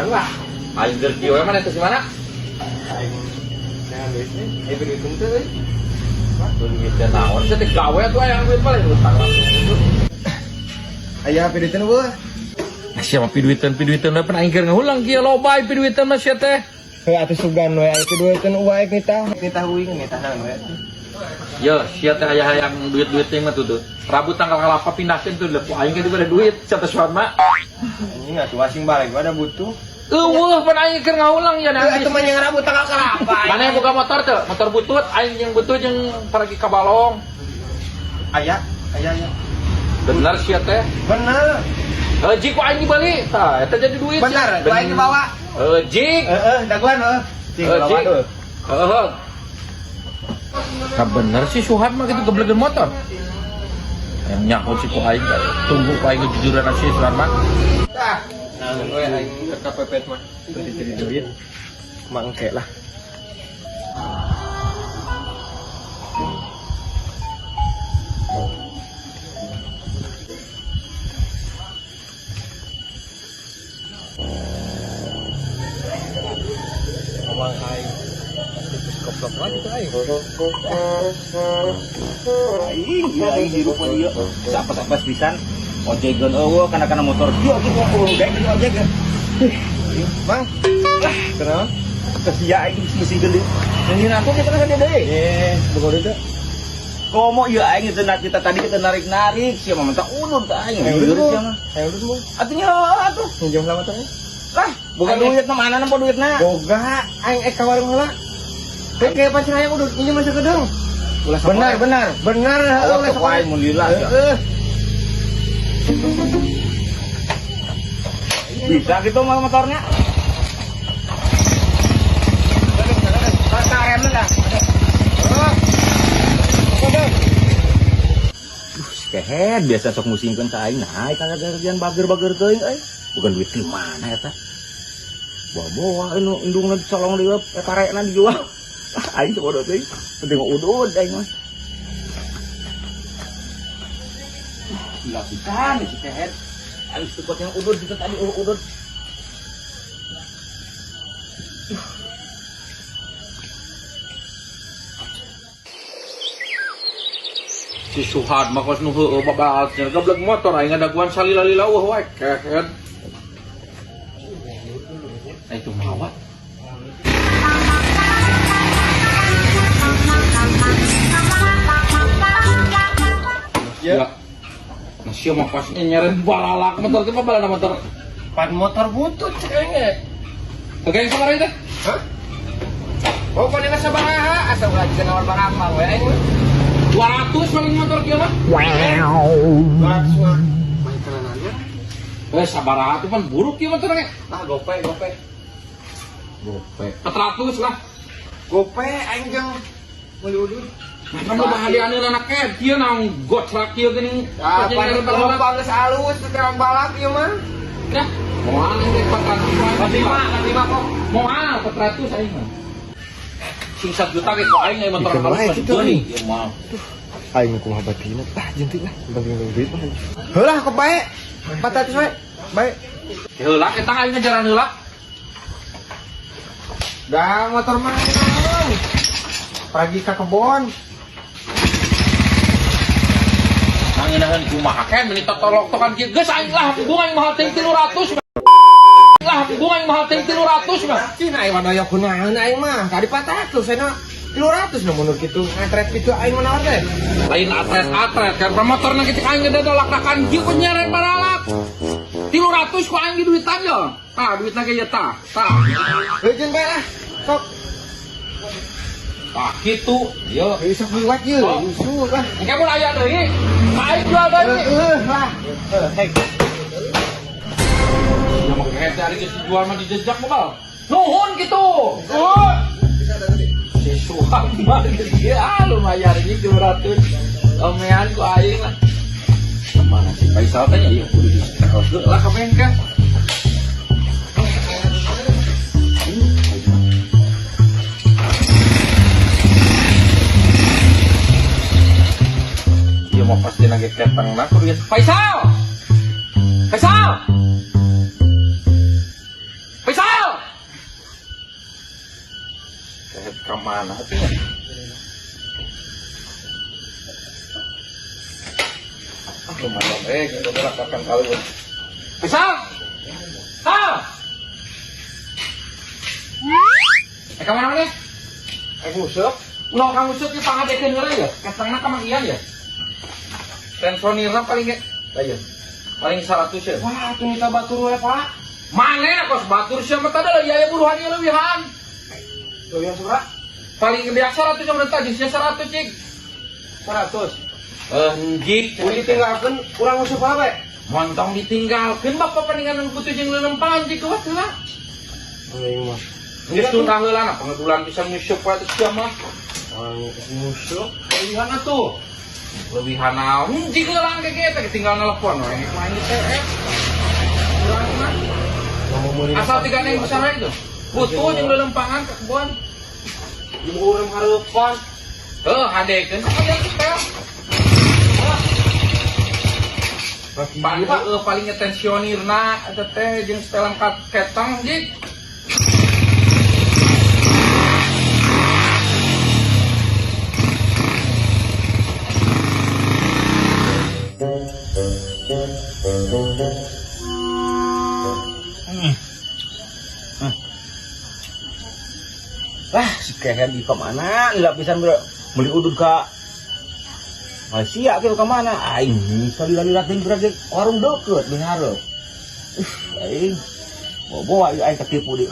Suhan lah. Aing gerdio mana itu si mana? Aing nah biasanya duit itu euy. Duitnya naon sih teh gawe tuh aya duit balik utang langsung. Aya piduiteun eueuh. Siapa piduiteun pun aing keur ngahulang kieu loba piduiteun mah sia teh. Heuh atuh sugan we aya piduiteun uaek nitah uing nitah naon we. Ya, sia teh aya hayang duit-duit teh mah tuh. Rabu tanggal kalapa pindahkeun tuh lepu aing ge bade duit sia Suhan mah. Anjing atuh asing balik ada butuh. Eueuh pan aing keur ngahulang ya Nah, itu mah yang Rabu tanggal kalapa. Mana yang boga motor teh? Motor butut, aing yang butut jeung pergi ka Balong. Aya. Bener sia teh. Bener. Jik ku aing dibeli. Tah, eta jadi duit. Bener, ku aing dibawa. Jik. Daguan heuh. Cing bawa Jik. tuh. Heeh. Ka bener sih Suhan mah gitu geblegeun motor. Yang nyakut si ku aing tunggu ku aing jujuran si Suhan mah. Tah. Nah, we aing ke KPP mah. Terus jadi duit. Mangke lah. Ngomong aing. Goblok lagi tuh aing. Aing di rumah dia. Sapas-sapas pisan. Ojegan eueuh kana motor dia gitu udah gitu ojeg. Bang. Kenapa? Kesia aing mesti gede. Nyeun aku kita kan deui. Bukan itu. Komo ieu aing teu kita tadi kita narik-narik sia mah minta ulun teh aing. Ayo dulu. Atunya atuh. Pinjam lama teh. Lah, bukan duit mah mana nampo duitna. Boga, aing ka warung heula. Kayak pacar aya udah pinjam masa gedung. Benar. Allah teu aing mun lila. Bisa gitu mah motornya. Rem lah. Kehead biasa sok musimkeun ka aing naik kagak kerjaan bager-bager teuing euy. Bukan duit di mana eta. Bawa anu indungna dicolong deui parekna dijual. Aing coba teuing. Teu udud aing mah. Gila pisan si Kehead. Aing support yang udud itu tadi udud. Si Suhan mah kos nu heueuh babaatnya gebleg motor aing ngadaguan salila-lila wae kehead. Itu mawat. Ya. Masih mah pas nyeren balalak motor teh balana motor. Pan motor butut cenah. Oke, sabaraha teh? Hah? Oh, panena sabaraha? Asa ulah dikenawan barapa we aing. 200 paling motor kieu mah. 200 mah. Main kanannya. Sabaraha tuh pan buruk kieu motor ge. Gope. 400 lah. Gope aing jeung meuli udud. Kamu bahagianin anak kieu naon gocrak kieu geuning. Pan balap geus alus teh balap ieu mah. Dah, moal ini 400. 5 kok. Moal 400 aing mah. Sing 1 juta ge kok aing aya motor halus deui. Ieu mah. Aing kumaha batina tah jentik lah bagi duit mah. Heulah kok bae. 400 we. Bae. Heula eta aing ngajaran heula. Dah motor mah. Pergi ke kebon. Nanginahan kumaha kan meuni totolok-tokan kieu geus aing lah bunga aing mahal teh 300. Lah bunga aing mahal teh 300 mah. Cina aing wadaya kunaon aing mah. Tadi 400 cenah. 300 nu mundur kitu. Ngatret kitu aing menawar teh. Lain atret karena motorna kitu aing ngedadolak-dakan kieu penyeret baralak. 300 ku aing di duitan yo. Tah duitna ge ya tah. Heujeun bae lah. Sok. Tah kitu. Yo. Sok liwat ye. Usul lah. Engke mun aya deui, aing jual deui. Lah. Hei. Ya mah kayak tadi geus jual mah dijejak mobil. Nuhun kitu. Si Suhan mah dia lumayan ini 200. Omean ku aing lah. Mana si Faisal tanya ieu kudu diterus lah ka bengkel. Ieu mah pasti nage keteng na kudu Faisal. Faisal. Faisal. mana tuh ya? Lumayan, kita berangkatkan kali ini. Pisang! Sal! Kemana nih? Ngusuk? Ulah kang ngusuk di pangadekeun heula ya? Kestangna ka mang iyan ya? Tensionirna paling ayo. Paling 100 ya. Wah, atuh kita batur we, Pak. Manehna kos batur sia mah tadi aya buruhan ieu leuwihan. Leuwihan sabaraha? Paling biasa 100 yang tadi sia 100 cik. 100. Jik, Udah ditinggalkan kurang ngusuk apa? montong ditinggalkeun bapak paninganan putu jeung leulempangan jik kuat heula. Aing mah. Geus tungkah heula na pengedulan bisa nyusup wae teh sia mah. Ngusuk. Leuwihan atuh. Leuwihan naon? Jik heula ge teh tinggal nelpon we nge main di TS. Kurang mah. Asal tiga neng besar itu. Putu jeung leulempangan ka kebon. Ibu urang hareupan. Hadekeun aya setel. Pak paling ngetensionirna eta teh jeung setelan ketang jik. Lah, si Kehen di kemana? Nggak bisa beli udud ke Malaysia ke kemana? Aing sekali liatin berarti warung deket berharap. Aing bawa aing ketipu di.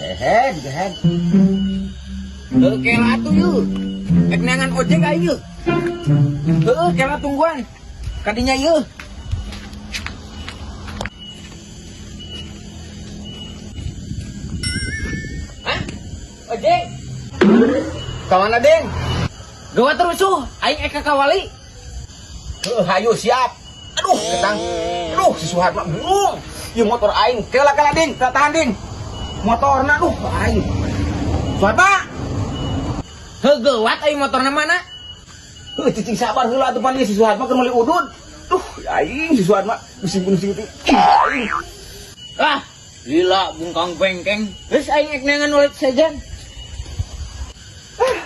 Kehen. Kela tuh yuk, eknangan ojek aja yuk. Kela tungguan, kadinya yuk. Hah? Ojek? Kemana, Deng? Gawa terus tuh, aing eka kawali. Hayu siap. Aduh, ketang. Aduh, si Suhat mah belum. Ieu motor aing. Kela Ding, tahan Ding. Motorna aduh aing. Suhat Pak. Hegewat aing motorna mana? Cicing sabar heula atuh pan si Suhat mah keur meuli udud. Duh, aing si Suhat mah pusing-pusing teh. Aing. Ah, gila bungkang bengkeng. Terus aing eknangan ulit saja.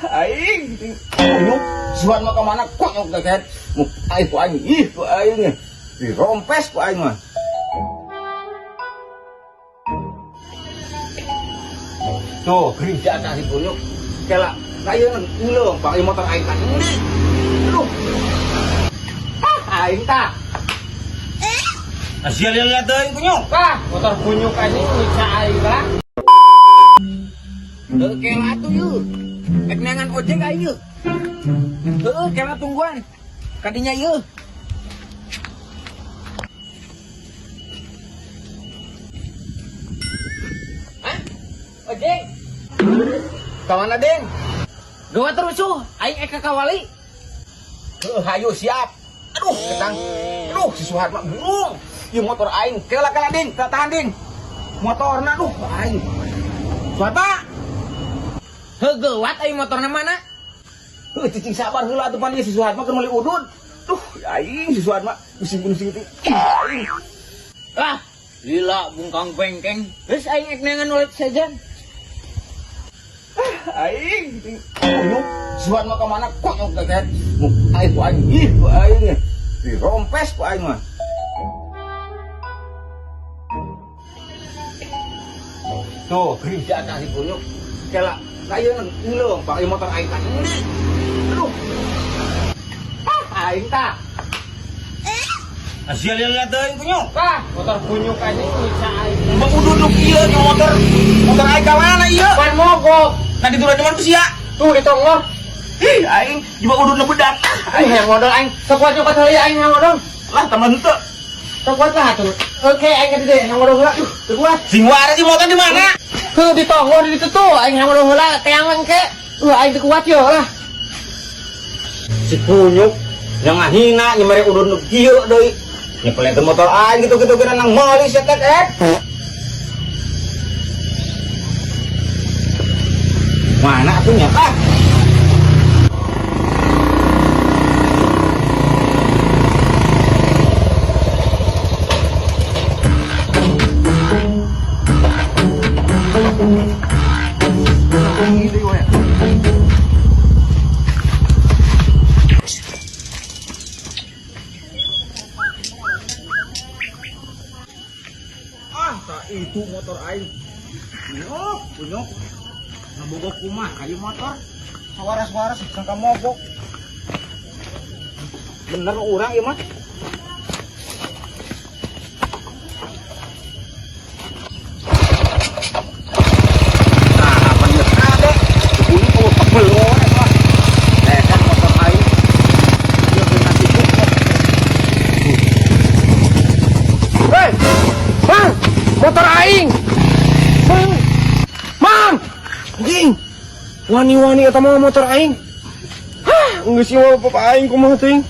Aing. Ayo, Suhat mah ka mana? Konyok teh kan. Aing ku aing. Ih, ku aing. Dirompes ku aing mah. Tuh, gereja tak si kunyuk. Kela, kayu ngeuleuh pakai motor aing kan. Aduh. Aing tah. Asia lihat teuing kunyuk. Wah, motor kunyuk aja bisa aing lah. Kela tuh yuk, eknangan ojek aja yuk. Kela tungguan, kadinya yuk. Hah? Ojek? Kemana, Deng? Gawa terus tuh, aing eka kawali. Hayu siap. Aduh, ketang. Aduh, si Suhat mah belum. Ieu motor aing. Kela Ding, tahan Ding. Motorna aduh aing. Suhat Pak. Hegewat aing motorna mana? Cicing sabar heula atuh pan si Suhat mah keur meuli udud. Duh, aing si Suhat mah pusing-pusing teh. Aing. Ah, gila bungkang bengkeng. Terus aing eknangan ulit saja. Aing. Ayo, Suhat mah ka mana? Konyok teh kan. Aing ku aing. Ih, ku aing. Dirompes ku aing mah. Tuh, gereja tak si kunyuk. Kela, kayu ngeuleuh pakai motor aing kan. Aduh. Aing tah. Asia lihat teuing kunyuk. Wah, motor kunyuk aja bisa aing. Bang ududuk ieu di motor. Motor aing ka mana ieu? Pan mogok. Tadi turun cuman sia. Tuh ditongor. Ih, aing jiba ududna bedak. Aing modal aing. Sekuat nyokot heula aing modal. Lah teman teu. Sekuat lah tuh. Oke, aing gede modal heula. Sekuat. Sing waras di motor di mana? Tuh ditongor di situ aing modal heula teang engke. Aing teu kuat yo lah. Si kunyuk yang ngahina nyemere udud kieu deui. Nyepelekeun motor aing gitu-gitu kira nang meuli setek Mana atuh nya? itu motor aing. Bunyok. Nabogok kumah kali motor. Sawaras-waras sangka mogok. Bener orang ieu mah. Nah, bener ada. Ini kalau tebel orang mah. Kan motor aing. Dia kena sibuk. Hei, Bang, motor aing. Mang, anjing. Wani-wani eta mah motor aing. Hah, geus ieu mah bapak aing kumaha teuing?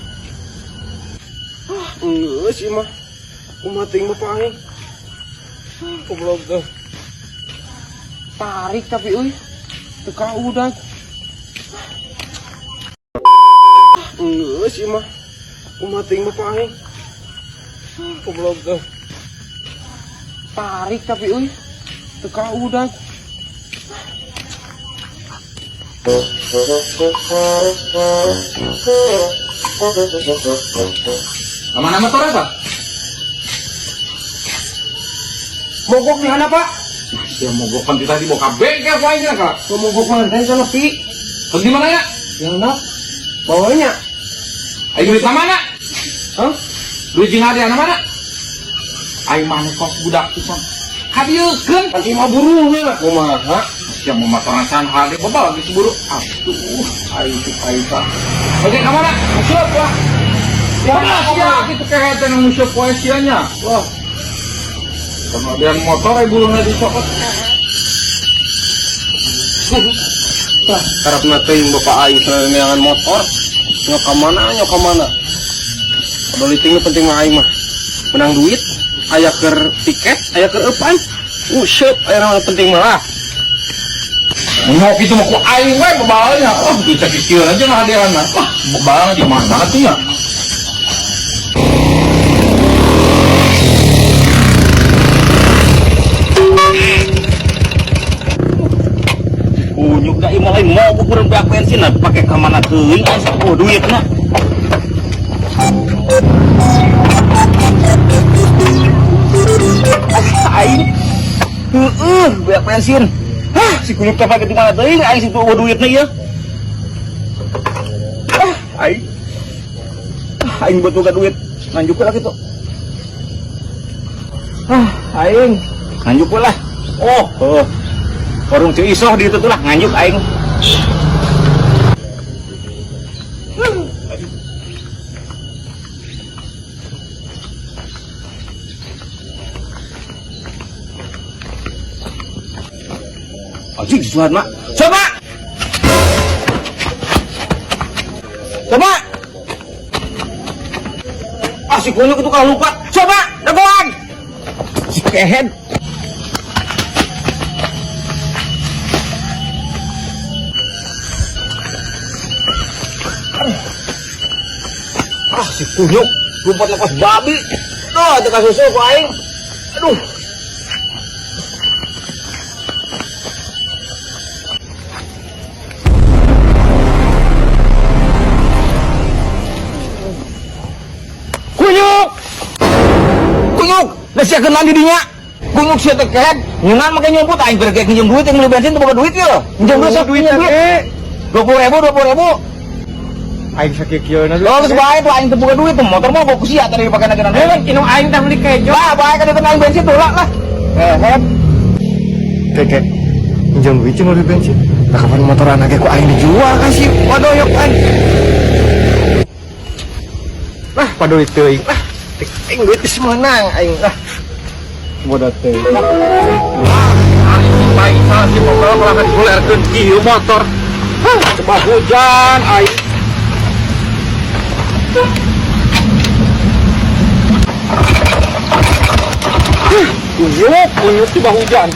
Hah, geus ieu mah. Kumaha teuing bapak aing? Goblok teh. Tarik tapi euy. Teu kaudag. Geus ieu mah. Kumaha teuing bapak aing? Goblok teh. Tarik tapi euy. Teu kaudag. Amanah motor apa? Mogok di mana, Pak? Ya mogok kan tadi bawa bengkel apa aja kak? Mogok mana? Tadi sana pi. Terus di mana ya? Yang nak bawanya. Ayo duit mana? Hah? Duit jeung hadiah mana? Ayo mana kos budak pisan. Hadieukeun. Nanti mau buruhnya kumaha? Yang mematoran san hadiah bawa lagi buru. Aduh, ayo kita. Oke, ka mana? Siap lah. Ya, siap itu keheten yang musuh poesianya. Wah. Karena ada yang motor ay bulungna dicopot. Karena teuing bapak aing neangan motor. Nyok ka mana? Padahal itu penting mah aing mah. Menang duit, aya keur tiket, aya keur eupan. Syep, aya penting mah lah. Mau itu mau ku aing we bebalanya. Oh, bisa kecil aja lah hadiahna. Wah, bebalanya di mana tuh ya? Bunyok da imah lain mogok urang beak bensin pake ka mana teuing oh duitna. Aing beak bensin. Hah, si kunyuk teh pake di mana teuing aing situ eueuh duitna ieu. Aing butuh duit nganjuk lah gitu. Aing nganjuk lah. Warung Cu Isoh di itu tuh lah nganjuk aing. Anjing suat mak. Coba. Si kunyuk itu kalau lupa. Coba, dagoan. Si kehead. Si kunyuk lompat lepas babi. Duh, itu susu ku aing. Aduh. Kunyuk, dah siakeun lagi dinya. Kunyuk sia teh kehead. Nyeungan make nyumput aing keur ge pinjem duit yang beli bensin teu boga duit ieu. Pinjem duit teh. 20.000. Aing sakit kieu na. Oh, geus bae tuh aing teu boga duit tuh motor mah gua kusia tadi dipake nageuna. Inu aing teh beli kejo. Lah, bae ka dieu aing bensin tuh lah. Head. Keke. Pinjam duit cuma beli bensin. Nah, kapan motor anaknya ku aing dijual kasih. Waduh, yuk aing. Lah, pada duit teuing. Lah, aing duit geus meunang aing lah. Bodoh teuing. Aing baik salah si motor malah digulerkeun ieu motor. Coba hujan aing. Kunyuk tiba hujan.